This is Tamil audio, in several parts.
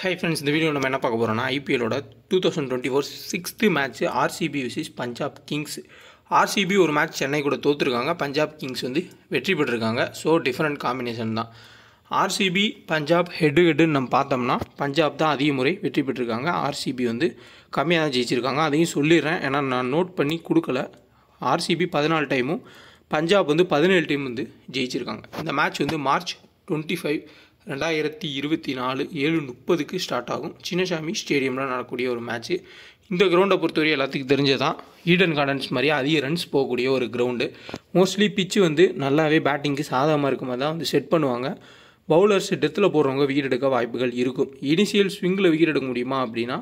ஹை ஃப்ரெண்ட்ஸ், இந்த வீடியோ நம்ம என்ன பார்க்க போகிறோம்னா ஐபிஎல்லோட 2024 sixth match RCB விசிஸ் Punjab Kings. RCB ஒரு மேட்ச் சென்னை கூட தோற்றுருக்காங்க, பஞ்சாப் கிங்ஸ் வந்து வெற்றி பெற்றிருக்காங்க. ஸோ டிஃப்ரெண்ட் காம்பினேஷன் தான். ஆர்சிபி பஞ்சாப் ஹெட்டுன்னு நம்ம பார்த்தோம்னா பஞ்சாப் தான் அதிக முறை வெற்றி பெற்றிருக்காங்க, ஆர்சிபி வந்து கம்மியாக தான் ஜெயிச்சிருக்காங்க. அதையும் சொல்லிடுறேன், ஏன்னா நான் நோட் பண்ணி கொடுக்கல. ஆர்சிபி 14 டைமும் பஞ்சாப் வந்து 17 டைம் வந்து ஜெயிச்சிருக்காங்க. இந்த மேட்ச் வந்து மார்ச் 25, 2024 7:30 ஸ்டார்ட் ஆகும். சின்னசாமி ஸ்டேடியமில் நடக்கக்கூடிய ஒரு மேட்ச்சு. இந்த கிரவுண்டை பொறுத்தவரை எல்லாத்துக்கும் தெரிஞ்சதான், ஈடன் கார்டன்ஸ் மாதிரி அதிக ரன்ஸ் போகக்கூடிய ஒரு கிரவுண்டு. மோஸ்ட்லி பிச்சு வந்து நல்லாவே பேட்டிங்க்கு சாதகமாக இருக்கும்போது தான் வந்து செட் பண்ணுவாங்க. பவுலர்ஸ் டெத்தில் போடுறவங்க விக்கெட் எடுக்க வாய்ப்புகள் இருக்கும். இனிஷியல் ஸ்விங்கில் விக்கெட் எடுக்க முடியுமா அப்படின்னா,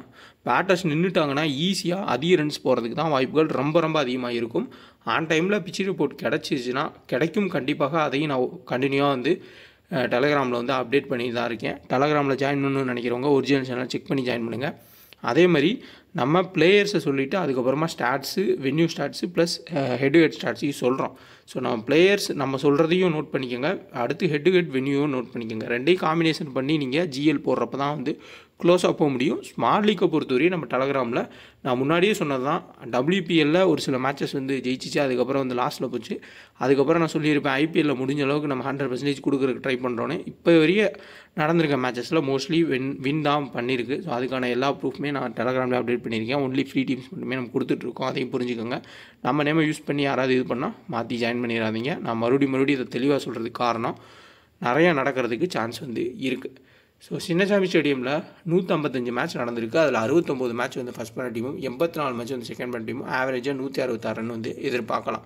பேட்டர்ஸ் நின்றுட்டாங்கன்னா ஈஸியாக அதிக ரன்ஸ் போகிறதுக்கு தான் வாய்ப்புகள் ரொம்ப அதிகமாக இருக்கும். ஆன் டைமில் பிச்சு ரிப்போர்ட் கிடச்சிச்சின்னா கிடைக்கும் கண்டிப்பாக. அதையும் நான் கண்டினியூவாக வந்து டெலகிராமில் வந்து அப்டேட் பண்ணி தான் இருக்கேன். டெலகிராமில் ஜாயின் பண்ணணும்னு நினைக்கிறவங்க ஒரிஜினல் சேனல் செக் பண்ணி ஜாயின் பண்ணுங்கள். அதே மாதிரி நம்ம பிளேயர்ஸை சொல்லிவிட்டு அதுக்கப்புறமா stats, venue stats plus head ஸ்டாட்ஸையும் சொல்கிறோம். ஸோ நம்ம பிளேயர்ஸ் நம்ம சொல்கிறதையும் நோட் பண்ணிக்கோங்க, அடுத்து ஹெட் வென்யூவும் நோட் பண்ணிக்கோங்க. ரெண்டையும் காம்பினேஷன் பண்ணி நீங்கள் ஜிஎல் போடுறப்ப தான் வந்து க்ளோஸாக போக முடியும். ஸ்மால் லீக்கை பொறுத்தவரையும் நம்ம டெலகிராமில் நான் முன்னாடியே சொன்னது தான், WPLல ஒரு சில மேட்சஸ் வந்து ஜெயிச்சிச்சு, அதுக்கப்புறம் வந்து லாஸ்ட்டில் போச்சு. அதுக்கப்புறம் நான் சொல்லியிருப்பேன் IPLல முடிஞ்ச அளவுக்கு நம்ம 100% கொடுக்குறதுக்கு ட்ரை பண்ணுறோன்னு. இப்போ வரைய நடந்திருக்க மேட்சஸில் மோஸ்ட்லி வின் தான் பண்ணியிருக்கு. ஸோ அதுக்கான எல்லா ப்ரூஃப்மே நான் டெலகிராமில் அப்டேட் பண்ணியிருக்கேன். ஒன்லி ஃப்ரீ டீம்ஸ் மட்டுமே நம்ம கொடுத்துட்ருக்கோம், அதையும் புரிஞ்சுக்கோங்க. நம்ம நேமை யூஸ் பண்ணி யாராவது இது பண்ணால் மாற்றி ஜாயின் பண்ணிடாதீங்க. நான் மறுபடியும் இதை தெளிவாக சொல்கிறதுக்கு காரணம், நிறையா நடக்கிறதுக்கு சான்ஸ் வந்து இருக்குது. ஸோ சின்னசாமி ஸ்டேடியமில் 155 மேட்ச் நடந்திருக்கு. அதில் 69 மேட்ச் வந்து ஃபஸ்ட் பண்ண டீமும், 84 மேட்ச் வந்து செகண்ட் பண்ண டீமும், ஆவரேஜாக 166 ரன் வந்து எதிர்பார்க்கலாம்.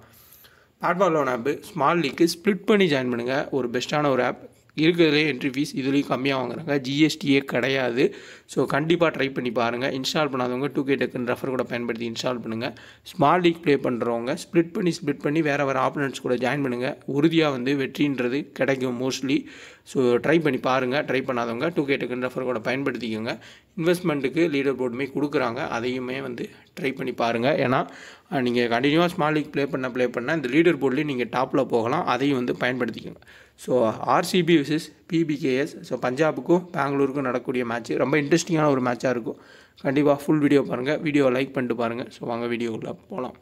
பேட்பால் ஒன் ஆப்பு ஸ்மால் லீக்கு ஸ்ப்ளிட் பண்ணி ஜாயின் பண்ணுங்கள். ஒரு பெஸ்ட்டான ஒரு ஆப். இருக்கிறதுலே என்ட்ரி ஃபீஸ் இதுலேயும் கம்மியாக வாங்குறாங்க, ஜிஎஸ்டியே கிடையாது. ஸோ கண்டிப்பாக ட்ரை பண்ணி பாருங்கள். இன்ஸ்டால் பண்ணாதவங்க 2K டக்குன்னு ரெஃபர் கூட பயன்படுத்தி இன்ஸ்டால் பண்ணுங்கள். ஸ்மால் லீக் ப்ளே பண்ணுறவங்க ஸ்ப்ளிட் பண்ணி வேறு ஆப்பனன்ட்ஸ் கூட ஜாயின் பண்ணுங்கள். உறுதியாக வந்து வெற்றின்றது கிடைக்கும் மோஸ்ட்லி. ஸோ ட்ரை பண்ணி பாருங்கள். ட்ரை பண்ணாதவங்க 2K டக்குன்னு ரெஃபர் கூட பயன்படுத்திக்கோங்க. இன்வெஸ்ட்மெண்ட்டுக்கு லீடர் போர்டுமே கொடுக்குறாங்க, அதையுமே வந்து ட்ரை பண்ணி பாருங்கள். ஏன்னா நீங்கள் கண்டினியூவாக ஸ்மால் லீக் ப்ளே பண்ண இந்த லீடர் போர்ட்லேயும் நீங்கள் டாப்பில் போகலாம், அதையும் வந்து பயன்படுத்திக்கோங்க. So RCB versus PBKS, so பஞ்சாபுக்கும் பெங்களூருக்கும் நடக்கக்கூடிய மேட்ச் ரொம்ப இன்ட்ரெஸ்டிங்கான ஒரு மேட்சாக இருக்கும். கண்டிப்பாக ஃபுல் வீடியோ பாருங்கள், வீடியோவை லைக் பண்ணிட்டு பாருங்கள். ஸோ வாங்க வீடியோக்குள்ளே போகலாம்.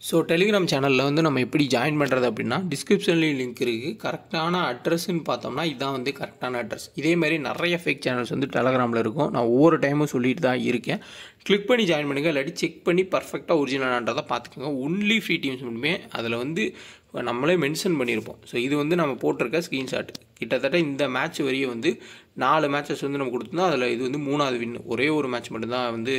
ஸோ டெலிகிராம் சேனலில் வந்து நம்ம எப்படி ஜாயின் பண்ணுறது அப்படின்னா, டிஸ்கிரிப்ஷன்லேயும் லிங்க் இருக்குது. கரெக்டான அட்ரஸ்ன்னு பார்த்தோம்னா இதுதான் வந்து கரெக்டான அட்ரஸ். இதேமாதிரி நிறைய ஃபேக் சேனல்ஸ் வந்து டெலகிராமில் இருக்கும். நான் ஒவ்வொரு டைமும் சொல்லிட்டு தான் இருக்கேன். கிளிக் பண்ணி ஜாயின் பண்ணுங்கள், இல்லாட்டி செக் பண்ணி பர்ஃபெக்டாக ஒரிஜினலான்றதை பார்த்துக்கோங்க. ஒன்லி ஃப்ரீ டீம்ஸ் மட்டுமே அதில் வந்து நம்மளே மென்ஷன் பண்ணியிருப்போம். ஸோ இது வந்து நம்ம போட்டிருக்க ஸ்க்ரீன்ஷாட். கிட்டத்தட்ட இந்த மேட்ச் வரையும் வந்து 4 மேட்சஸ் வந்து நம்ம கொடுத்துருந்தோம். அதில் இது வந்து 3வது வின். ஒரே ஒரு மேட்ச் மட்டும்தான் வந்து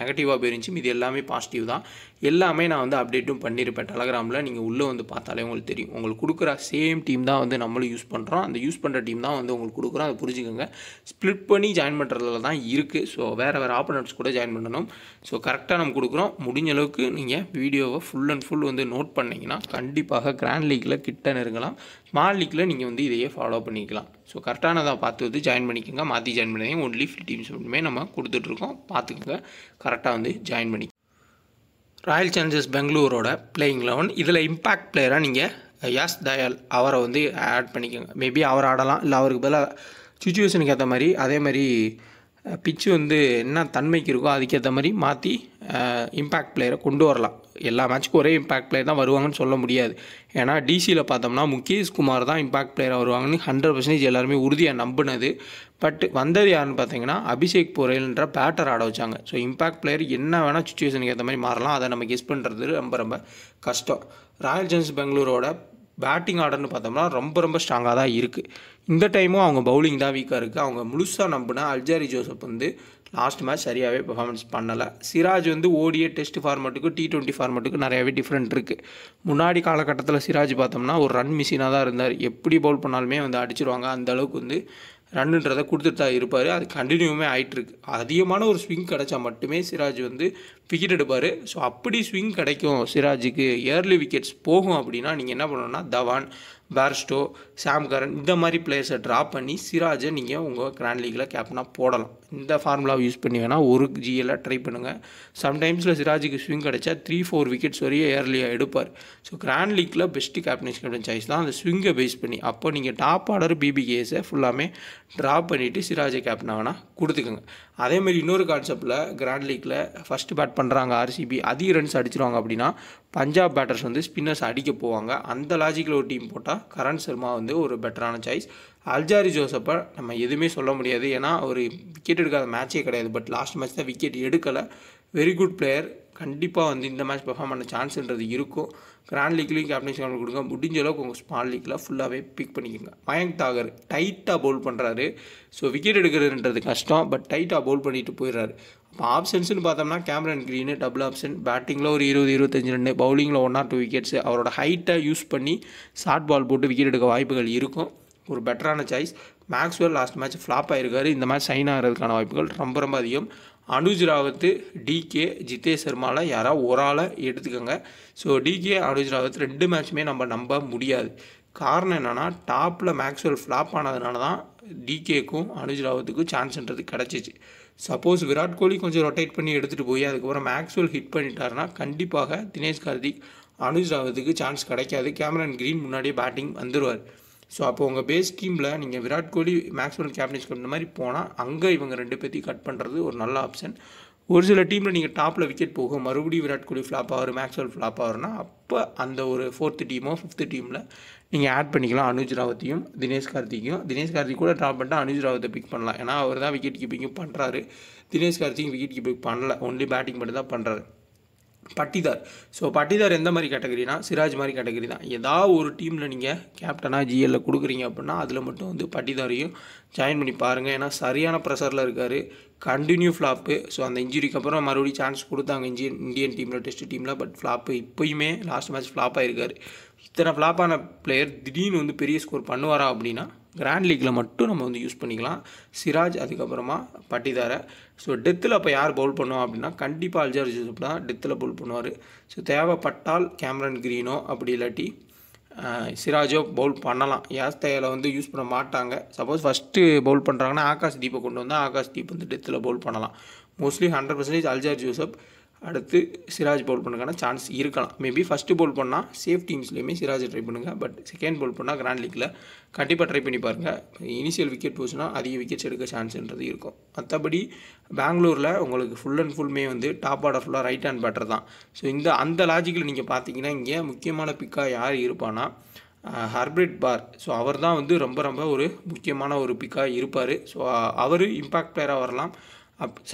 நெகட்டிவாக போயிருந்துச்சு, இது எல்லாமே பாசிட்டிவ் தான். எல்லாமே நான் வந்து அப்டேட்டும் பண்ணியிருப்பேன் டெலகிராமில். நீங்கள் உள்ளே வந்து பார்த்தாலே உங்களுக்கு தெரியும். உங்களுக்கு கொடுக்குற சேம் டீம் தான் வந்து நம்மளும் யூஸ் பண்ணுறோம். அந்த யூஸ் பண்ணுற டீம் தான் வந்து உங்களுக்கு கொடுக்குறோம், அதை புரிஞ்சுக்கோங்க. ஸ்ப்ளிட் பண்ணி ஜாயின் பண்ணுறதுல தான் இருக்குது. ஸோ வேறு ஆப்பனன்ட்ஸ் கூட ஜாயின் பண்ணணும். ஸோ கரெக்டாக நம்ம கொடுக்குறோம். முடிஞ்ச அளவுக்கு நீங்கள் வீடியோவை ஃபுல் அண்ட் ஃபுல் வந்து நோட் பண்ணிங்கன்னா கண்டிப்பாக கிராண்ட் லீக்கில் கிட்ட நெருங்கலாம். ஸ்மால் லீக்கில் நீங்கள் வந்து இதையே ஃபாலோ பண்ணிக்கலாம். ஸோ கரெக்டானதாக பார்த்து வந்து ஜாயின் பண்ணிக்கோங்க. மாற்றி ஜாயின் பண்ணிங்க. ஒன்லி ஃப்ரீ டீம்ஸ் மட்டுமே நம்ம கொடுத்துட்ருக்கோம், பார்த்துக்கோங்க. கரெக்டாக வந்து ஜாயின் பண்ணி ராயல் சேலஞ்சர்ஸ் பெங்களூரோட பிளேயிங் 11 இதில் இம்பேக்ட் பிளேயராக நீங்கள் யாஸ் தயால் அவரை வந்து ஆட் பண்ணிக்கோங்க. மேபி அவர் ஆடலாம், இல்லை அவருக்கு பதிலாக சுச்சுவேஷனுக்கு ஏற்ற மாதிரி, அதே மாதிரி பிச்சு வந்து என்ன தன்மைக்கு இருக்கோ அதுக்கேற்ற மாதிரி மாற்றி இம்பேக்ட் பிளேயரை கொண்டு வரலாம். எல்லா மேட்ச்சுக்கும் ஒரே இம்பேக்ட் பிளேயர் தான் வருவாங்கன்னு சொல்ல முடியாது. ஏன்னா டிசியில் பார்த்தோம்னா முகேஷ் குமார் தான் இம்பேக்ட் பிளேயராக வருவாங்கன்னு 100% எல்லாருமே உறுதியாக நம்பினது. பட் வந்தது யாருன்னு பார்த்தீங்கன்னா அபிஷேக் போரேல்ன்ற பேட்டர் ஆட வச்சாங்க. ஸோ இம்பேக்ட் பிளேயர் என்ன வேணால் சுச்சுவேஷனுக்கு ஏற்ற மாதிரி மாறலாம், அதை நம்ம கெஸ் பண்ணுறது ரொம்ப கஷ்டம். ராயல் சேலஞ்சர்ஸ் பெங்களூரோட பேட்டிங் ஆர்டர்னு பார்த்தோம்னா ரொம்ப ஸ்ட்ராங்காக தான் இருக்குது. இந்த டைமும் அவங்க பவுலிங் தான் வீக்காக இருக்குது. அவங்க முழுசாக நம்பின அல்ஜாரி ஜோசப் வந்து லாஸ்ட் மேட்ச் சரியாகவே பெர்ஃபார்மன்ஸ் பண்ணலை. சிராஜ் வந்து ஓடிஏ டெஸ்ட் ஃபார்மேட்டுக்கும் T20 ஃபார்மேட்டுக்கும் நிறையாவே டிஃப்ரெண்ட் இருக்குது. முன்னாடி காலகட்டத்தில் சிராஜ் பார்த்தோம்னா ஒரு ரன் மிஷினாக தான் இருந்தார். எப்படி பவுல் பண்ணாலுமே வந்து அடிச்சிருவாங்க, அந்தளவுக்கு வந்து ரன்னுன்றதை கொடுத்துட்டு தான் இருப்பார். அது கண்டினியூமே ஆகிட்டுருக்கு. அதிகமான ஒரு ஸ்விங் கிடைச்சா மட்டுமே சிராஜ் வந்து விக்கெட் எடுப்பார். ஸோ அப்படி ஸ்விங் கிடைக்கும் சிராஜுக்கு, ஏர்லி விக்கெட்ஸ் போகும் அப்படின்னா நீங்கள் என்ன பண்ணணும்னா தவான், பேர்ஸ்டோ, சாம் கரன் இந்த மாதிரி பிளேயர்ஸை ட்ராப் பண்ணி சிராஜை நீங்கள் உங்கள் கிராண்ட் லீக்கில் கேப்டனாக போடலாம். இந்த ஃபார்முலாவை யூஸ் பண்ணி வேணால் ஒரு ஜிஎல்ல ட்ரை பண்ணுங்கள். சம்டைம்ஸில் சிராஜுக்கு ஸ்விங் கிடச்சா 3-4 விக்கெட்ஸ் வரையும் ஏர்லியாக எடுப்பார். ஸோ கிராண்ட் லீக்கில் பெஸ்ட்டு கேப்டன் சாய்ஸ் தான் அந்த ஸ்விங்கை பேஸ் பண்ணி. அப்போ நீங்கள் டாப் ஆர்டர் பிபிகேஸை ஃபுல்லாமே ட்ராப் பண்ணிவிட்டு சிராஜை கேப்டனாக வேணால் கொடுத்துக்கோங்க. அதேமாதிரி இன்னொரு கான்செப்டில் கிராண்ட் லீக்கில் ஃபஸ்ட்டு பேட் பண்ணுறாங்க ஆர்சிபி, அதிக ரன்ஸ் அடிச்சிருவாங்க அப்படின்னா பஞ்சாப் பேட்டர்ஸ் வந்து ஸ்பின்னர்ஸ் அடிக்க போவாங்க. அந்த லாஜிக்கில் ஒரு டீம் போட்டால் கரண் சர்மா வந்து ஒரு பெட்டரான சாய்ஸ். அல்ஜாரி ஜோசப்பை நம்ம எதுவுமே சொல்ல முடியாது, ஏன்னா ஒரு விக்கெட் எடுக்காத மேட்சே கிடையாது. பட் லாஸ்ட் மேட்ச் தான் விக்கெட் எடுக்கலை. வெரி குட் பிளேயர், கண்டிப்பாக வந்து இந்த மேட்ச் பெர்ஃபார்ம் பண்ண சான்ஸ்ன்றது இருக்கும். கிராண்ட் லீக்லேயும் கேப்டன்ஷிப் கொடுங்க, முடிஞ்ச அளவுக்கு உங்கள் ஸ்மால் லீக்கில் ஃபுல்லாகவே பிக் பண்ணிக்கோங்க. மயங்க் தாகர் டைட்டாக பவுல் பண்ணுறாரு. ஸோ விக்கெட் எடுக்கிறதுன்றது கஷ்டம், பட் டைட்டாக பவுல் பண்ணிட்டு போயிடுறாரு. அப்போ ஆப்ஷன்ஸ்னு பார்த்தோம்னா கேமரன் க்ரீனு டபுள் ஆப்ஷன், பேட்டிங்கில் ஒரு 20-25 ரன், பவுலிங்கில் 1 or 2 விக்கெட்ஸ். அவரோட ஹைட்டை யூஸ் பண்ணி ஷார்ட் பால் போட்டு விக்கெட் எடுக்க வாய்ப்புகள் இருக்கும். ஒரு பெட்டரான choice. Maxwell last match flop ஆகிருக்காரு, இந்த மேட்ச் சைன் ஆகிறதுக்கான வாய்ப்புகள் ரொம்ப அதிகம். அனுஜ் ராவத், டிகே, ஜிதேஷ் சர்மாவில் யாராவது ஒரு ஆளை எடுத்துக்கோங்க. ஸோ டிகே, அனுஜ் ராவத் 2 மேட்ச்சுமே நம்ம நம்ப முடியாது. காரணம் என்னென்னா டாப்பில் மேக்ஸ்வெல் ஃப்ளாப் ஆனதுனால தான் டிகேக்கும் அனுஜ் ராவத்துக்கும் சான்ஸ்ன்றது கிடச்சிச்சு. சப்போஸ் விராட் கோலி கொஞ்சம் ரொட்டேட் பண்ணி எடுத்துகிட்டு போய் அதுக்கப்புறம் மேக்ஸ்வெல் ஹிட் பண்ணிட்டாருன்னா கண்டிப்பாக தினேஷ் கார்த்திக், அனுஜ் ராவத்துக்கு சான்ஸ் கிடைக்காது. கேமரன் க்ரீன் முன்னாடியே பேட்டிங் வந்துடுவார். ஸோ அப்போ உங்கள் பேஸ் டீமில் நீங்கள் விராட் கோலி, மேக்ஸ்வெல் கேப்டன்ஷிப் இந்த மாதிரி போனால் அங்கே இவங்க 2 பேர்த்தையும் கட் பண்ணுறது ஒரு நல்ல ஆப்ஷன். ஒரு சில டீமில் நீங்கள் டாப்பில் விக்கெட் போகும், மறுபடியும் விராட் கோலி ஃப்ளாப் ஆவார், மேக்ஸ்வெல் ஃப்ளாப் ஆகுறனா அப்போ அந்த ஒரு 4th டீமோ 5th டீமில் நீங்கள் ஆட் பண்ணிக்கலாம் அனுஜ் ராவத்தையும் தினேஷ் கார்த்திக்கையும். தினேஷ் கார்த்திக் கூட ட்ராப் பண்ணிட்டு அனுஜ் ராவத்தை பிக் பண்ணலாம், ஏன்னா அவர் தான் விக்கெட் கீப்பிங்கும் பண்ணுறாரு. தினேஷ் கார்த்திக் விக்கெட் கீப்பிங் பண்ணல, ஒன்லி பேட்டிங் மட்டும் தான் பண்ணுறாரு. பட்டிதார், ஸோ பட்டிதார் எந்த மாதிரி கேட்டகரினா சிராஜ் மாதிரி கேட்டகரி தான். ஏதாவது ஒரு டீமில் நீங்கள் கேப்டனாக ஜிஎல்ல கொடுக்குறீங்க அப்படின்னா அதில் மட்டும் வந்து பட்டிதாரையும் ஜாயின் பண்ணி பாருங்கள். ஏன்னா சரியான ப்ரெஷரில் இருக்கார், கண்டினியூ ஃப்ளாப்பு. ஸோ அந்த இன்ஜுரிக்கு அப்புறம் மறுபடியும் சான்ஸ் கொடுத்தாங்க இந்தியன் டீமில், டெஸ்ட் டீமில், பட் ஃப்ளாப்பு. இப்போயுமே லாஸ்ட் மேட்ச் ஃப்ளாப் ஆகிருக்காரு. இத்தனை ஃப்ளாப்பான பிளேயர் திடீர்னு வந்து பெரிய ஸ்கோர் பண்ணுவாரா அப்படின்னா கிராண்ட் லீக்கில் மட்டும் நம்ம வந்து யூஸ் பண்ணிக்கலாம் சிராஜ், அதுக்கப்புறமா பட்டிதாரை. ஸோ டெத்தில் அப்போ யார் பவுல் பண்ணுவோம் அப்படின்னா கண்டிப்பாக அல்ஜாரி ஜோசப் தான் டெத்தில் பவுல் பண்ணுவார். ஸோ தேவைப்பட்டால் கேமரன் க்ரீனோ அப்படி இல்லாட்டி சிராஜோ பவுல் பண்ணலாம். யாஸ் தயாவில் வந்து யூஸ் பண்ண மாட்டாங்க. சப்போஸ் ஃபஸ்ட்டு பவுல் பண்ணுறாங்கன்னா ஆகாஷ் தீப்பை கொண்டு வந்தால் ஆகாஷ் தீப் வந்து டெத்தில் பவுல் பண்ணலாம். மோஸ்ட்லி 100% அல்ஜாரி ஜோசப், அடுத்து சிராஜ் பவுல் பண்ணுறதுக்கான சான்ஸ் இருக்கலாம். மேபி ஃபஸ்ட்டு பவுல் பண்ணால் சேஃப் டீம்ஸ்லேயுமே சிராஜை ட்ரை பண்ணுங்கள். பட் செகண்ட் பவுல் பண்ணால் கிராண்ட் லீக்கில் கண்டிப்பாக ட்ரை பண்ணி பாருங்கள். இனிஷியல் விக்கெட் போச்சுன்னா அதிக விக்கெட்ஸ் எடுக்க சான்ஸ்ன்றது இருக்கும். மற்றபடி பெங்களூரில் உங்களுக்கு ஃபுல் அண்ட் ஃபுல்மே வந்து டாப் ஆர்டர் ஃபுல்லாக ரைட் ஹேண்ட் பேட்டர் தான். ஸோ அந்த லாஜிக்கில் நீங்கள் பார்த்தீங்கன்னா இங்கே முக்கியமான பிக்காக யார் இருப்பான்னா ஹர்ப்ரீத் பார். ஸோ அவர் தான் வந்து ரொம்ப ஒரு முக்கியமான ஒரு பிக்காக இருப்பார். ஸோ அவர் இம்பாக்ட் பிளேயராக வரலாம்.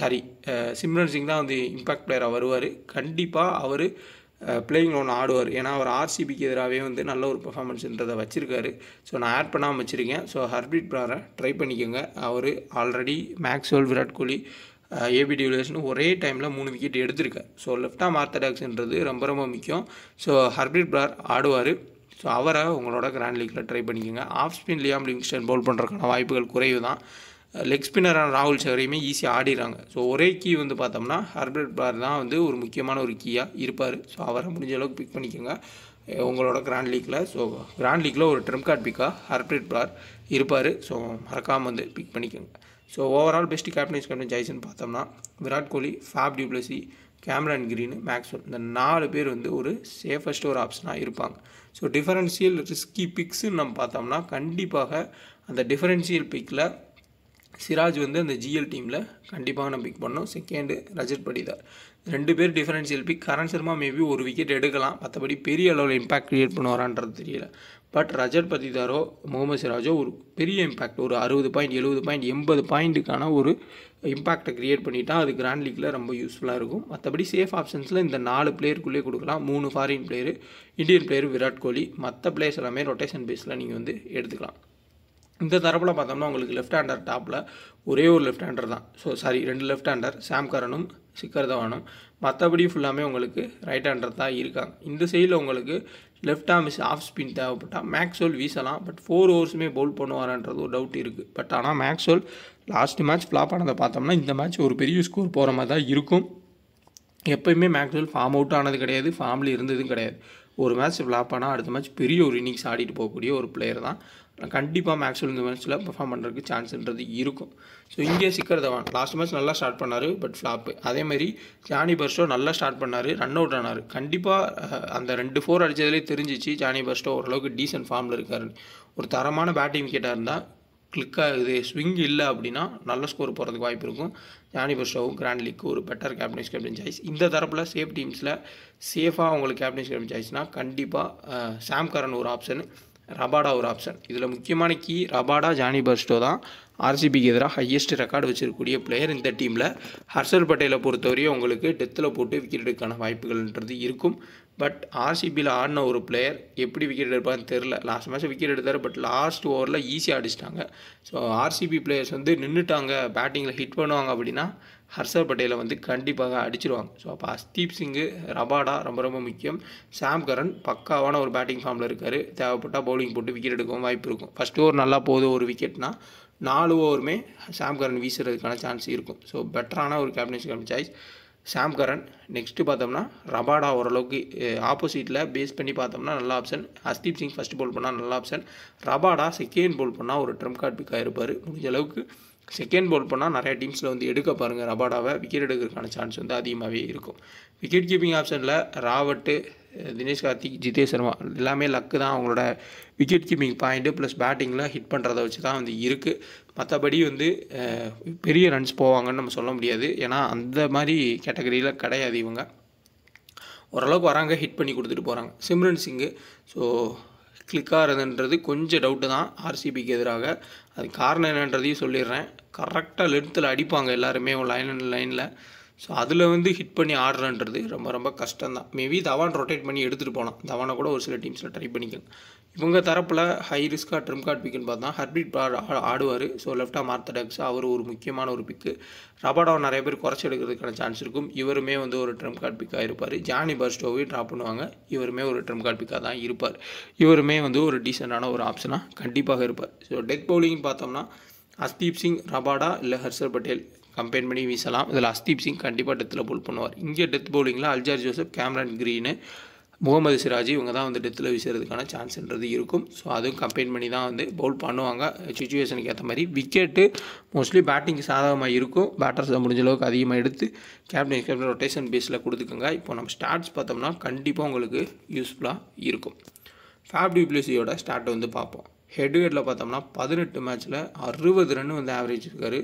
சிம்ரன் சிங் தான் வந்து இம்பாக்ட் பிளேயராக வருவார். கண்டிப்பாக அவர் பிளேயிங் ஒன்று ஆடுவார், ஏன்னா அவர் ஆர்சிபிக்கு எதிராகவே வந்து நல்ல ஒரு பெர்ஃபார்மன்ஸ்ன்றதை வச்சுருக்காரு. ஸோ நான் ஆட் பண்ணாமல் வச்சுருக்கேன். ஸோ ஹர்ப்ரீத் பாரை ட்ரை பண்ணிக்கோங்க. அவர் already Maxwell, Virat Kohli, AB டிவிலியர்ஸ்னு ஒரே டைமில் 3 விக்கெட் எடுத்திருக்கார். ஸோ லெஃப்ட் ஆர்ம் ஆர்த்தடாக்ஸ்ன்றது ரொம்ப முக்கியம். ஸோ ஹர்ப்ரீத் பார் ஆடுவார். ஸோ அவரை உங்களோட கிராண்ட் லீக்கில் ட்ரை பண்ணிக்கோங்க. Off spin Liam Livingstone bowl பண்ணுறதுக்கான வாய்ப்புகள் குறைவு தான். லெக் ஸ்பின்னரான ராகுல் சகரையுமே ஈஸியாக ஆடிடுறாங்க. ஸோ ஒரே கீ வந்து பார்த்தோம்னா ஹர்ப்ரீத் பார் தான் வந்து ஒரு முக்கியமான ஒரு கீயாக இருப்பார். ஸோ அவரை முடிஞ்ச அளவுக்கு பிக் பண்ணிக்கோங்க உங்களோட கிராண்ட் லீக்கில். ஸோ கிராண்ட் லீக்கில் ஒரு ட்ரம்ப் கார்ட் பிக்காக ஹர்ப்ரீத் பார் இருப்பார். ஸோ மறக்காமல் வந்து பிக் பண்ணிக்கோங்க. ஸோ ஓவரால் பெஸ்ட்டு கேப்டன் சாய்ஸ்ன்னு பார்த்தோம்னா Virat Kohli, Faf du Plessis, Cameron Green, Maxwell, இந்த 4 பேர் வந்து ஒரு சேஃபஸ்ட் ஒரு ஆப்ஷனாக இருப்பாங்க. ஸோ டிஃபரன்ஷியல் ரிஸ்கி பிக்ஸுன்னு நம்ம பார்த்தோம்னா கண்டிப்பாக அந்த டிஃபரன்ஷியல் பிக்கில் சிராஜ் வந்து அந்த ஜிஎல் டீமில் கண்டிப்பாக நம்ம பிக் பண்ணோம். செகண்டு ரஜத் பட்டிதார், 2 பேர் differential big. Karan Sharma maybe ஒரு விக்கெட் எடுக்கலாம், மற்றபடி பெரிய அளவில் இம்பாக்ட் க்ரியேட் பண்ணுவாரான்றது தெரியல. பட் ரஜத் பட்டிதாரோ முகமது சிராஜோ ஒரு பெரிய இம்பாக்ட், ஒரு 60 பாயிண்ட் 70 பாயிண்ட் 80 பாயிண்ட்டுக்கான ஒரு இம்பாக்டை க்ரியேட் பண்ணிட்டா அது கிராண்ட் லீக்கில் ரொம்ப யூஸ்ஃபுல்லாக இருக்கும். மற்றபடி சேஃப் ஆப்ஷன்ஸில் இந்த 4 பிளேயருக்குள்ளே கொடுக்கலாம். 3 foreign player, Indian player Virat Kohli, மற்ற பிளேயர்ஸ் எல்லாமே ரொட்டேஷன் பேஸில் நீங்கள் வந்து எடுத்துக்கலாம். இந்த தரப்பில் பார்த்தோம்னா உங்களுக்கு லெஃப்ட் ஹேண்டர் டாப்பில் ஒரே ஒரு லெஃப்ட் ஹேண்டர் தான். 2 லெஃப்ட் ஹேண்டர், சாம் கரனும் சிக்கர் தவானும். மற்றபடி ஃபுல்லாமே உங்களுக்கு ரைட் ஹேண்டர் தான் இருக்காங்க. இந்த சைடில் உங்களுக்கு லெஃப்ட் ஆர்ம் ஆஃப் ஸ்பின் தேவைப்பட்டால் மேக்ஸ்வெல் வீசலாம். பட் 4 ஓவர்ஸுமே பவுல் பண்ணுவாரான்றது ஒரு டவுட் இருக்குது. பட் ஆனால் மேக்ஸ்வெல் லாஸ்ட் மேட்ச் ஃப்ளாப் ஆனதை பார்த்தோம்னா இந்த மேட்ச் ஒரு பெரிய ஸ்கோர் போகிற மாதிரி தான் இருக்கும். எப்போயுமே மேக்ஸ்வெல் ஃபார்ம் அவுட் ஆனது கிடையாது, ஃபார்மில் இருந்ததும் கிடையாது. ஒரு மேட்ச் ஃப்ளாப் ஆனால் அடுத்த மேட்ச் பெரிய ஒரு இன்னிங்ஸ் ஆடிட்டு போகக்கூடிய ஒரு பிளேயர் தான். கண்டிப்பாக மேக்ஸ்வெல் இந்த மேட்ச்சில் பெர்ஃபார்ம் பண்ணுறதுக்கு சான்ஸ்ன்றது இருக்கும். ஸோ இங்கே சிக்கர் தவான் லாஸ்ட் மேட்ச் நல்லா ஸ்டார்ட் பண்ணார், பட் ஃப்ளாப்பு. அதேமாதிரி ஜானி பர்ஸ்டோ நல்லா ஸ்டார்ட் பண்ணார், ரன் அவுட் ஆனார். கண்டிப்பாக அந்த 2 4 அடித்ததுலேயே தெரிஞ்சிச்சு ஜானி பர்ஸ்டோ ஓரளவுக்கு டீசென்ட் ஃபார்மில் இருக்காருன்னு. ஒரு தரமான பேட்டிங் விக்கெட்டாக இருந்தால் கிளிக்காகுது, ஸ்விங் இல்லை அப்படின்னா நல்ல ஸ்கோர் போகிறதுக்கு வாய்ப்பு இருக்கும். ஜானி பர்ஸ்டோவும் கிராண்ட் லீக்கு ஒரு பெட்டர் கேப்டன் சாய்ஸ். இந்த தரப்பில் சேஃப் டீம்ஸில் சேஃபாக உங்களுக்கு கேப்டன் சாய்ஸ்னால் கண்டிப்பாக சாம் கரன் ஒரு ஆப்ஷன், ரபாடா ஒரு ஆப்ஷன். இதில் முக்கியமான கீ ரபாடா, ஜானி பர்ஸ்டோ தான். ஆர்சிபிக்கு எதிராக ஹையஸ்ட் ரெக்கார்டு வச்சிருக்கக்கூடிய பிளேயர் இந்த டீமில். ஹர்ஷல் பட்டேலை பொறுத்தவரையும் உங்களுக்கு டெத்தில் போட்டு விக்கெட் எடுக்கான வாய்ப்புகள்ன்றது இருக்கும். பட் ஆர்சிபியில் ஆடின ஒரு பிளேயர் எப்படி விக்கெட் எடுப்பான்னு தெரில. லாஸ்ட் மேட்ச் விக்கெட் எடுத்தார், பட் லாஸ்ட் ஓவரில் ஈஸியாக அடிச்சிட்டாங்க. ஸோ ஆர்சிபி பிளேயர்ஸ் நின்றுட்டாங்க, பேட்டிங்கில் ஹிட் பண்ணுவாங்க அப்படின்னா ஹர்ஷல் பட்டேலை கண்டிப்பாக அடிச்சிருவாங்க. ஸோ அப்போ அஸ்தீப் சிங்கு, ரபாடா ரொம்ப ரொம்ப முக்கியம். சாம் கரன் பக்காவான ஒரு பேட்டிங் ஃபார்மில் இருக்கார், தேவைப்பட்டால் பவுலிங் போட்டு விக்கெட் எடுக்கவும் வாய்ப்பு இருக்கும். ஃபஸ்ட் ஓவர் நல்லா போகுது ஒரு விக்கெட்னா 4 ஓவருமே சாம் கரன் வீசுறதுக்கான சான்ஸ் இருக்கும். ஸோ பெட்டரான ஒரு கேப்டன் சாய்ஸ் சாம் கரன். நெக்ஸ்ட்டு பார்த்தோம்னா ரபாடா ஓரளவுக்கு ஆப்போசிட்டில் பேஸ் பண்ணி பார்த்தோம்னா நல்ல ஆப்ஷன். அஸ்தீப் சிங் ஃபஸ்ட் போல் பண்ணால் நல்ல ஆப்ஷன். ரபாடா செகண்ட் போல் பண்ணால் ஒரு ட்ரம்ப் கார்டு பிக்காக இருப்பார். முடிஞ்ச அளவுக்கு செகண்ட் போல் பண்ணால் நிறைய டீம்ஸில் எடுக்க பாருங்கள் ரபாடாவை, விக்கெட் எடுக்கிறதுக்கான சான்ஸ் அதிகமாகவே இருக்கும். விக்கெட் கீப்பிங் ஆப்ஷனில் ராவட்டு, தினேஷ் கார்த்திக், ஜிதேஷ் சர்மா எல்லாமே லக்கு தான். அவங்களோட விக்கெட் கீப்பிங் பாயிண்ட்டு ப்ளஸ் பேட்டிங்கில் ஹிட் பண்ணுறத வச்சு தான் இருக்குது. மற்றபடி பெரிய ரன்ஸ் போவாங்கன்னு நம்ம சொல்ல முடியாது. ஏன்னா அந்த மாதிரி கேட்டகரியில் கிடையாது இவங்க. ஓரளவுக்கு வராங்க, ஹிட் பண்ணி கொடுத்துட்டு போகிறாங்க. சிம்ரன் சிங்கு ஸோ கிளிக்காகிறதுன்றது கொஞ்சம் டவுட்டு தான் ஆர்சிபிக்கு எதிராக. அது காரணம் என்னன்றதையும் சொல்லிடுறேன். கரெக்டாக லென்த்தில் அடிப்பாங்க எல்லாருமே லைனில். ஸோ அதில் ஹிட் பண்ணி ஆடுறன்றது ரொம்ப ரொம்ப கஷ்டம்தான். மேபி தவான் ரொட்டேட் பண்ணி எடுத்துகிட்டு போகலாம். தவானை கூட ஒரு சில டீம்ஸில் ட்ரை பண்ணிக்கோங்க. இவங்க தரப்பில் ஹை ரிஸ்க்காக ட்ரிம் கார்டு பிக்குன்னு பார்த்தா ஹர்ப்ரீத் ஆடுவார். ஸோ லெஃப்டாக ஆர்த்தடாக்ஸ் அவர் ஒரு முக்கியமான ஒரு பிக்கு. ரபாடாவை நிறைய பேர் குறைச்சி எடுக்கிறதுக்கான சான்ஸ் இருக்கும். இவருமே ஒரு ட்ரிம் கார்டு பிக்காக இருப்பார். ஜானி பர்ஸ்டோவையும் ட்ராப் பண்ணுவாங்க, இவருமே ஒரு ட்ரிம் கார்டு பிக்காக தான் இருப்பார். இவருமே ஒரு டீசெண்டான ஒரு ஆப்ஷனாக கண்டிப்பாக இருப்பார். ஸோ டெத் பவுலிங்னு பார்த்தோம்னா அஸ்தீப் சிங், ரபாடா இல்லை ஹர்ஷல் பட்டேல் கம்பேர் பண்ணி வீசலாம். இதில் அஸ்தீப் சிங் கண்டிப்பாக டெத்தில் போல் பண்ணுவார். இங்கே டெத் பவுலிங்கில் Alzarri Joseph, Cameron Green, Mohammed Siraj இவங்க தான் டெத்தில் வீசுறதுக்கான சான்ஸ்ன்றது இருக்கும். ஸோ அதுவும் கம்பைன் பண்ணி தான் பவுல் பண்ணுவாங்க சுச்சுவேஷனுக்கு ஏற்ற மாதிரி. விக்கெட்டு மோஸ்ட்லி பேட்டிங்கு சாதகமாக இருக்கும். பேட்டர்ஸை முடிஞ்ச அளவுக்கு அதிகமாக எடுத்து கேப்டன் ரொட்டேஷன் பேஸில் கொடுத்துக்கோங்க. இப்போ நம்ம ஸ்டாட்ஸ் பார்த்தோம்னா கண்டிப்பாக உங்களுக்கு யூஸ்ஃபுல்லாக இருக்கும். ஃபேப் டு பிளஸியோட ஸ்டார்ட்டை பார்ப்போம். ஹெட்வேர்டில் பார்த்தோம்னா 18 மேட்ச்சில் 60 ரன் ஆவரேஜ் இருக்கார்.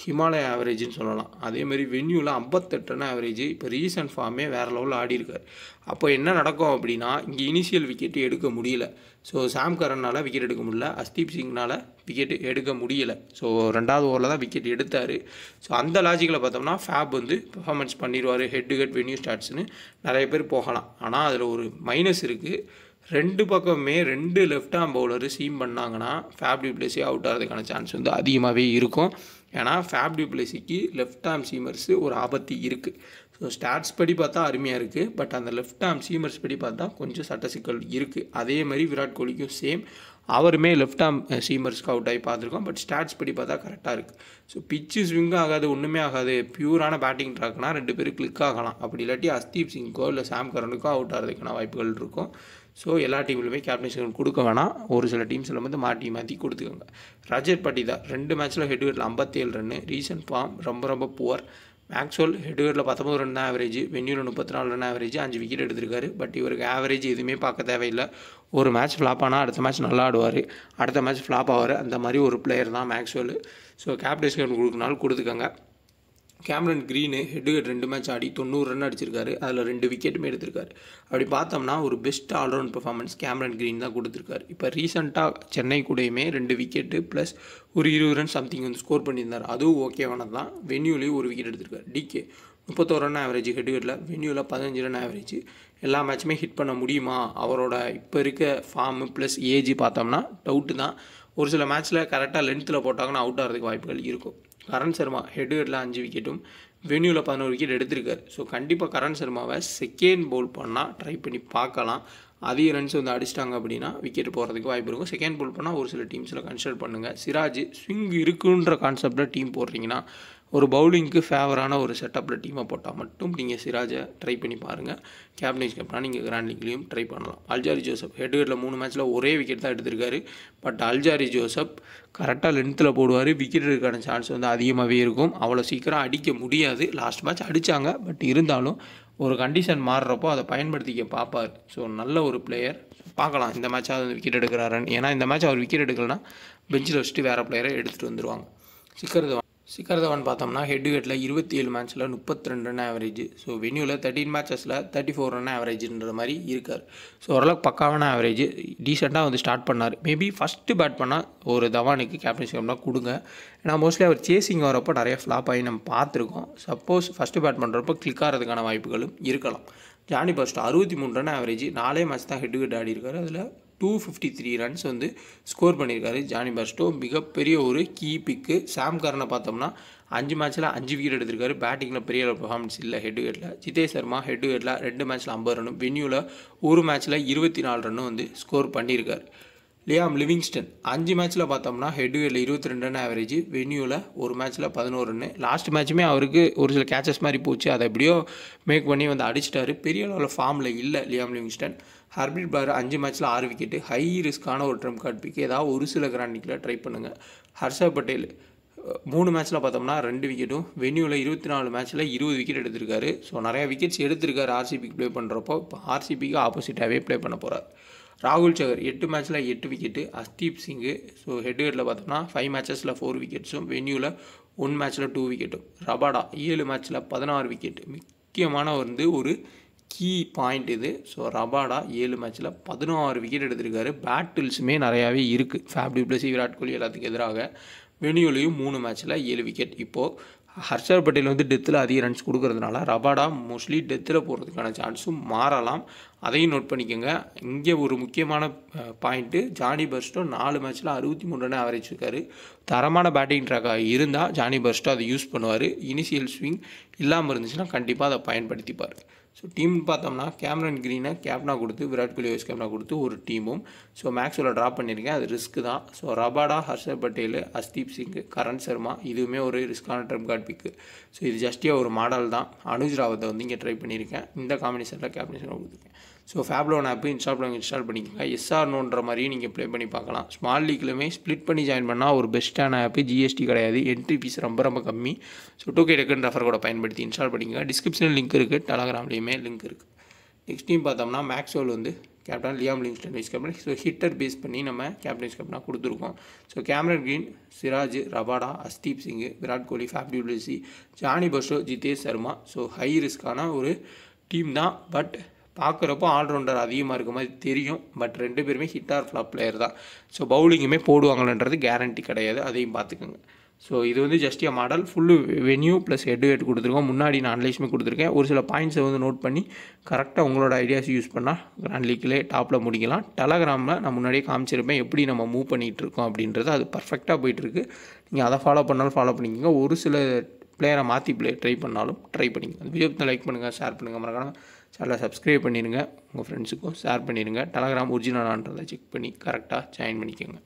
ஹிமாலய ஆவரேஜ்னு சொல்லலாம். அதேமாதிரி வென்யூவில் 58 ரன் ஆவரேஜ். இப்போ ரீசன்ட் ஃபார்மே வேறு லெவலில் ஆடி இருக்கார். அப்போ என்ன நடக்கும் அப்படின்னா இங்கே இனிஷியல் விக்கெட்டு எடுக்க முடியல. ஸோ சாம் கரனால் விக்கெட் எடுக்க முடியல, அஸ்தீப் சிங்னால் விக்கெட் எடுக்க முடியல. ஸோ 2வது ஓவரில் தான் விக்கெட் எடுத்தார். ஸோ அந்த லாஜிக்கில் பார்த்தோம்னா ஃபேப் பெர்ஃபார்மன்ஸ் பண்ணிடுவார். ஹெட் டு ஹெட் வென்யூ ஸ்டாட்ஸ்னு நிறைய பேர் போகலாம். ஆனால் அதில் ஒரு மைனஸ் இருக்குது. 2 பக்கமே 2 லெஃப்ட் ஆர்ம் பவுலரு சீம் பண்ணாங்கன்னா ஃபேப் டு பிளஸி அவுட் ஆகிறதுக்கான சான்ஸ் அதிகமாகவே இருக்கும். ஏன்னா ஃபேப் டு பிளஸிக்கு லெஃப்ட் ஆர்ம் சீமர்ஸு ஒரு ஆபத்து இருக்குது. ஸோ ஸ்டாட்ஸ் படி பார்த்தா அருமையாக இருக்குது. பட் அந்த லெஃப்ட் ஆர்ம் சீமர்ஸ் படி பார்த்தா கொஞ்சம் சட்ட சிக்கல் இருக்குது. அதே மாதிரி விராட் கோலிக்கும் சேம். அவருமே லெஃப்ட் ஆர்ம் சீமர்ஸ்க்கு அவுட் ஆகி பார்த்துருக்கோம். பட் ஸ்டாட்ஸ் படி பார்த்தா கரெக்டாக இருக்குது. ஸோ பிச்சு ஸ்விங் ஆகாது, ஒன்றுமே ஆகாது. பியூரான பேட்டிங் ட்ராக்னா 2 பேர் கிளிக் ஆகலாம். அப்படி இல்லாட்டி அஸ்தீப் சிங்கோ இல்லை சாம் கரனுக்கோ அவுட் ஆகிறதுக்கான வாய்ப்புகள் இருக்கும். ஸோ எல்லா டீம்லையுமே கேப்டன்ஷிப் கொடுக்க வேணாம். ஒரு சில டீம்ஸில் மாற்றி கொடுத்துக்கோங்க. ரஜத் பட்டிதார் 2 மேட்ச்சில் ஹெட்வேர்டில் 57 ரன்னு. ரீசன்ட் ஃபார்ம் ரொம்ப ரொம்ப புவர். மேக்ஸ்வெல் ஹெட்வேர்டில் 19 ரன் தான் ஆவரேஜ், வென்யூவில் 34 ரன் ஆவரேஜ், 5 விக்கெட் எடுத்திருக்காரு. பட் இவருக்கு ஆவரேஜ் எதுவுமே பார்க்க தேவையில்லை. ஒரு மேட்ச் ஃப்ளாப் ஆனால் அடுத்த மேட்ச் நல்லா ஆடுவார், அடுத்த மேட்ச் ஃப்ளாப் ஆவார். அந்த மாதிரி ஒரு பிளேயர் தான் மேக்ஸ்வெல். ஸோ கேப்டன்ஷிப் கொடுக்கனாலும் கொடுத்துக்கோங்க. கேமரன் கிரீனு ஹெட் 2 மேட்ச் ஆடி 90 ரன் அடிச்சிருக்காரு. அதில் 2 விக்கெட்டுமே எடுத்திருக்காரு. அப்படி பார்த்தோம்னா ஒரு best all-round performance Cameron green தான் கொடுத்துருக்காரு. இப்போ ரீசெண்டாக சென்னை கூடயுமே 2 விக்கெட்டு ப்ளஸ் ஒரு 20 ரன் சம்திங் ஸ்கோர் பண்ணியிருந்தார். அதுவும் ஓகேவானது தான். வென்யூலேயும் ஒரு விக்கெட் எடுத்திருக்காரு. டிகே 31 ரன் ஆவரேஜ் ஹெட்வேர்டில், வென்யூவில் 15 ரன் ஆவரேஜ். எல்லா மேட்சுமே ஹிட் பண்ண முடியுமா? அவரோட இப்போ இருக்க ஃபார்மு ப்ளஸ் ஏஜ் பார்த்தோம்னா டவுட்டு தான். ஒரு சில மேட்ச்சில் கரெக்டாக லென்த்தில் போட்டாங்கன்னா அவுட் ஆகிறதுக்கு வாய்ப்புகள் இருக்கும். கரண் சர்மா ஹெட்வேர்டில் 5 விக்கெட்டும் வென்யூவில் 11 விக்கெட் எடுத்திருக்காரு. ஸோ கண்டிப்பாக கரண் சர்மாவை செகண்ட் பவுல் பண்ணால் ட்ரை பண்ணி பார்க்கலாம். அதிக ரன்ஸ் அடிச்சிட்டாங்க அப்படின்னா விக்கெட் போகிறதுக்கு வாய்ப்பு இருக்கும். செகண்ட் பவுல் பண்ணால் ஒரு சில டீம்ஸில் கன்சிடர் பண்ணுங்கள். சிராஜ் ஸ்விங் இருக்குன்ற கான்செப்டில் டீம் போடுறீங்கன்னா ஒரு பவுலிங்க்கு ஃபேவரான ஒரு செட்டப்பில் டீமை போட்டால் மட்டும் நீங்கள் சிராஜை ட்ரை பண்ணி பாருங்கள். கேப்டன் கேப்டனா நீங்கள் கிராண்ட் லீக்லேயும் ட்ரை பண்ணலாம். அல்ஜாரி ஜோசப் ஹெட்ஹெட்டில் 3 மேட்ச்சில் ஒரே விக்கெட் தான் எடுத்திருக்காரு. பட் அல்ஜாரி ஜோசப் கரெக்டாக லென்த்தில் போடுவார். விக்கெட் எடுக்கான சான்ஸ் வந்து அதிகமாகவே இருக்கும். அவ்வளோ சீக்கிரம் அடிக்க முடியாது. லாஸ்ட் மேட்ச் அடித்தாங்க. பட் இருந்தாலும் ஒரு கண்டிஷன் மாறுறப்போ அதை பயன்படுத்திக்க பார்ப்பார். ஸோ நல்ல ஒரு பிளேயர். பார்க்கலாம் இந்த மேட்சாக வந்து விக்கெட் எடுக்கிறாருன்னு. ஏன்னா இந்த மேட்ச் அவர் விக்கெட் எடுக்கலைன்னா பெஞ்சில் வச்சுட்டு வேறு பிளேயரை எடுத்துகிட்டு வந்துடுவாங்க. சிக்கர் தவான் பார்த்தோம்னா ஹெட்ஹெட்டில் 27 மேட்ச்சில் 32 ரன் ஆவரேஜ். ஸோ வென்யூவில் 13 மேட்சஸில் 34 ரன் ஆவரேஜ்ன்ற மாதிரி இருக்கார். ஸோ ஓரளவுக்கு பக்காவான ஆவரேஜ். டீசெண்டாக வந்து ஸ்டார்ட் பண்ணார். மேபி ஃபஸ்ட்டு பேட் பண்ணால் ஒரு தவானுக்கு கேப்டன்ஷிப்லாம் கொடுங்க. ஏன்னா மோஸ்ட்லி அவர் சேசிங் வரப்போ நிறைய ஃப்ளாப் ஆகி நம்ம பார்த்துருக்கோம். சப்போஸ் ஃபஸ்ட்டு பேட் பண்ணுறப்போ கிளிக் ஆகிறதுக்கான வாய்ப்புகளும் இருக்கலாம். Johnny Bairstow 63 run average. 4 match தான் ஹெட் ஆடி இருக்காரு. அதில் 253 ரன்ஸ் வந்து ஸ்கோர் பண்ணியிருக்காரு. ஜானி பர்ஸ்டோ மிகப்பெரிய ஒரு கீ பிக்கு. சாம் கரனை பார்த்தோம்னா 5 மேட்ச்சில் 5 விக்கெட் எடுத்திருக்காரு. பேட்டிங்கில் பெரிய பெர்ஃபார்மன்ஸ் இல்லை ஹெட்ஹெட்டில். ஜிதேஷ் சர்மா ஹெட்ஹெட்டில் 2 மேட்ச்சில் 50 ரன்னும் வென்யூவில் ஒரு மேட்ச்சில் 24 ரன்னும் வந்து ஸ்கோர் பண்ணியிருக்காரு. லியாம் லிவிங்ஸ்டன் 5 மேட்ச்சில் பார்த்தோம்னா ஹெட்ஹெட்டில் 22 ரன் ஆவரேஜ். வென்யூவில் ஒரு மேட்ச்சில் 11 ரன்னு. லாஸ்ட் மேட்ச்சுமே அவருக்கு ஒரு சில கேச்சஸ் மாதிரி போச்சு. அதை எப்படியோ மேக் பண்ணி வந்து அடிச்சிட்டாரு. பெரிய அளவில் ஃபார்மில் இல்லை லியாம் லிவிங்ஸ்டன். ஹர்ப்ரீத் பார் 5 மேட்ச்சில் 6 விக்கெட்டு. ஹை ரிஸ்க்கான ஒரு ட்ரம் கார்டு பிக்கு. ஏதாவது ஒரு சில கிராண்ட் லீக்கில் ட்ரை பண்ணுங்கள். ஹர்ஷப் பட்டேல் 3 மேட்ச்சில் பார்த்தோம்னா 2 விக்கெட்டும். வென்யூவில் 24 மேட்ச்சில் 20 விக்கெட் எடுத்திருக்காரு. ஸோ நிறையா விக்கெட்ஸ் எடுத்திருக்காரு ஆர்சிபிக்கு ப்ளே பண்ணுறப்போ. இப்போ ஆர்சிபிக்கு ஆப்போசிட்டாகவே ப்ளே பண்ண போகிறார். ராகுல் சகர் 8 மேட்ச்சில் 8 விக்கெட்டு. அஸ்தீப் சிங்கு ஹெட்ஹெட்டில் பார்த்தோம்னா 5 மேட்சஸில் 4 விக்கெட்ஸும் வென்யூவில் 1 மேட்ச்சில் 2 விக்கெட்டும். ரபாடா 7 மேட்ச்சில் 16 விக்கெட்டு. முக்கியமான வந்து ஒரு கீ பாயிண்ட் இது. ஸோ ரபாடா 7 மேட்ச்சில் 16 விக்கெட் எடுத்திருக்காரு. பேட்டில்ஸுமே நிறையாவே இருக்குது. ஃபேப் டு பிளஸி விராட் கோலி எல்லாத்துக்கும் எதிராக. வென்யூலையும் 3 மேட்ச்சில் 7 விக்கெட். இப்போது ஹர்ஷர் பட்டேல் வந்து டெத்தில் அதிக ரன்ஸ் கொடுக்கறதுனால ரபாடா மோஸ்ட்லி டெத்தில் போகிறதுக்கான சான்ஸும் மாறலாம். அதையும் நோட் பண்ணிக்கோங்க. இங்கே ஒரு முக்கியமான பாயிண்ட்டு, ஜானி பர்ஸ்டோ 4 மேட்ச்சில் 63 ரன் ஆவரேஜ் இருக்கார். தரமான பேட்டிங் ட்ராக்காக இருந்தால் ஜானி பர்ஸ்டோ அதை யூஸ் பண்ணுவார். இனிஷியல் ஸ்விங் இல்லாமல் இருந்துச்சுன்னா கண்டிப்பாக அதை பயன்படுத்திப்பார். ஸோ டீம் பார்த்தோம்னா கேமரன் கிரீனை கேப்டனாக கொடுத்து விராட் கோலி வைஸ் கேப்டனாக கொடுத்து ஒரு டீமும். ஸோ மேக்ஸ்வெல்லை ட்ராப் பண்ணியிருக்கேன். அது ரிஸ்க் தான். ஸோ ரபாடா, ஹர்ஷர் பட்டேல், அஸ்தீப் சிங், கரண் சர்மா இதுவுமே ஒரு ரிஸ்கான ட்ரம் கார்டு பிக்கு. ஸோ இது ஜஸ்டியாக ஒரு மாடல் தான். அனுஜ் ராவத்தை வந்து இங்கே ட்ரை பண்ணியிருக்கேன். இந்த காம்பினேஷனில் கேப்டன்ஷன் கொடுத்துருக்கேன். ஸோ ஃபேப்லோன் ஆப்பு இன்ஸ்டால் பண்ணிக்கோங்க. எஸ்ஆர்னோன்ற மாதிரியும் நீங்கள் ப்ளே பண்ணி பார்க்கலாம். ஸ்மால் லீக்லையுமே ஸ்ப்ளிட் பண்ணி ஜாயின் பண்ணால் ஒரு பெஸ்ட்டான ஆப்பு. ஜிஎஸ்டி கிடையாது. என்ட்ரி ஃபீஸ் ரொம்ப கம்மி. ஸோ 2K டெக்கன் ரெஃபர் கூட பயன்படுத்தி இன்ஸ்டால் பண்ணிக்கோங்க. டிஸ்கிரிப்ஷனில் லிங்க் இருக்குது. டெலகிராம்லேயுமே லிங்க் இருக்குது. நெக்ஸ்ட் டீம் பார்த்தோம்னா மேக்ஸ்வெல் வந்து captain, Liam Livingstone vice captain. So hitter base பண்ணி நம்ம கேப்டன் கேப்டனாக கொடுத்துருக்கோம். So Cameron Green, Siraj, Rabada, Arshdeep Singh, Virat Kohli, Faf du Plessis, Jonny Bairstow, Jitesh Sharma. So high ரிஸ்க்கான ஒரு டீம் தான். பட் பார்க்குறப்போ ஆல்ரவுண்டர் அதிகமாக இருக்க மாதிரி தெரியும். பட் 2 பேருமே ஹிட் ஆர் ஃப்ளாப் பிளேயர் தான். ஸோ பவுலிங்குமே போடுவாங்கன்றது கேரண்டி கிடையாது. அதையும் பார்த்துக்கோங்க. ஸோ இது வந்து just a model. Full venue plus head கொடுத்துருக்கோம். முன்னாடி நான் அனலைஸுமே கொடுத்துருக்கேன். ஒரு சில பாயிண்ட்ஸை வந்து நோட் பண்ணி கரெக்டாக உங்களோட ஐடியாஸ் யூஸ் பண்ணால் கிராண்ட் லீக்லேயே டாப்பில் முடிக்கலாம். டெலகிராமில் நான் முன்னாடியே காமிச்சிருப்பேன் எப்படி நம்ம மூவ் பண்ணிகிட்டு இருக்கோம் அப்படின்றது. அது பர்ஃபெக்டாக போயிட்டுருக்கு. நீங்கள் அதை ஃபாலோ பண்ணாலும் ஃபாலோ பண்ணிக்கோங்க. ஒரு சில பிளேயரை மாற்றி ட்ரை பண்ணாலும் ட்ரை பண்ணிக்கோங்க. அந்த வீடியோ லைக் பண்ணுங்கள், ஷேர் பண்ணுங்கள். மறக்காம சேனலை சப்ஸ்கிரைப் பண்ணிடுங்க. உங்கள் ஃப்ரெண்ட்ஸுக்கும் ஷேர் பண்ணிடுங்க. டெலகிராம் ஒரிஜினலான்றதை செக் பண்ணி கரெக்டாக ஜாயின் பண்ணிக்கோங்க.